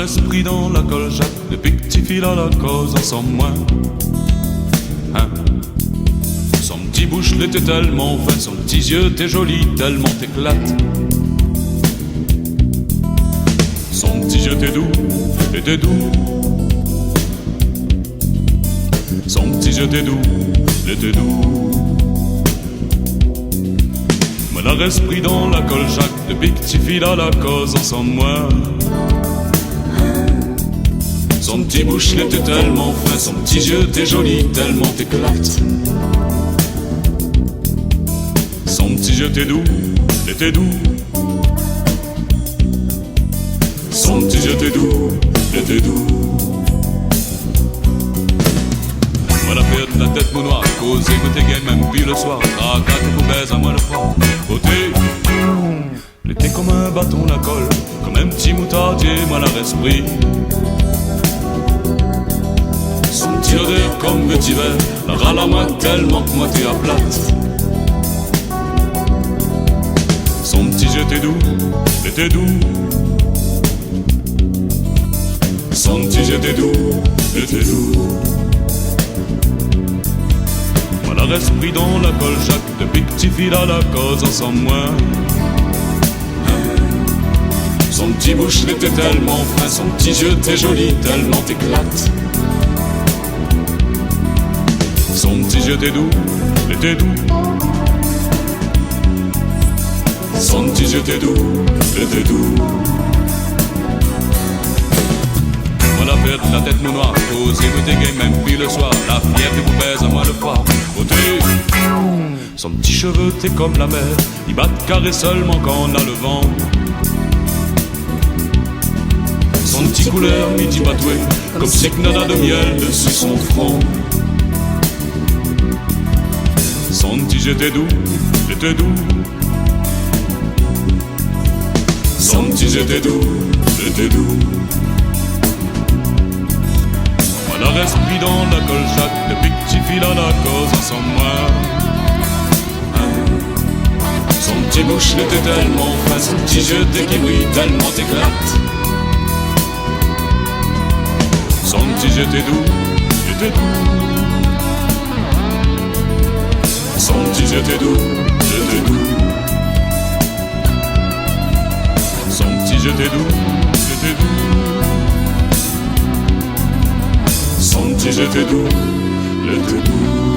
esprit dans la coljac, depuis que tu files à la cause ensemble moi. Hein? Son petit bouche l'était tellement fin, son petit yeux t'es joli, tellement t'éclate. Son petit yeux t'es doux, t'es doux. Son petit yeux t'es doux, t'es doux. Me la esprit dans la coljac, depuis que tu files à la cause ensemble moi. Son petit bouche l'était tellement fin, son petit yeux t'es joli, tellement t'éclate. Son petit yeux t'es doux, t'es doux. Son petit yeux t'es doux, t'es doux. Voilà faire de la tête mon noir, causer côté game même puis le soir. Ah quand t'es baise à moi le froid, côté. L'été comme un bâton la colle, comme un petit moutardier, moi l'esprit. Son petit odeur comme petit verre, la râle à moi tellement que moi t'es à plate. Son petit jeu t'es doux, t'es doux. Son petit jeu t'es doux, t'es doux. Voilà l'esprit dans la coljac, depuis que tu files à la cause ensemble moi. Son petit bouche l'était tellement fin, son petit jeu t'es joli, tellement t'éclate. Son petit jeu t'es doux, t'es doux. Son petit jeu t'es doux, t'es doux. Voilà faire la tête mon noir, causer côté game même puis le soir. La fierté vous baise à moi le froid, côté. Son petit cheveu t'es comme la mer, il bat carré seulement quand on a le vent. Son petit couleur midi batoué, comme si que nada de miel dessus son front. Son petit jeu t'es doux, t'es doux. Son petit jeu t'es doux, t'es doux. Voilà l'esprit dans la coljac, depuis que tu files à la cause ensemble moi. Son petit bouche l'était tellement fin, son petit jeu t'es qui brille, tellement t'éclate. Son petit jeu t'es doux, t'es doux. Son petit jeu t'es doux, t'es doux. Son petit jeu t'es doux, t'es doux. Son petit jeu t'es doux, t'es doux.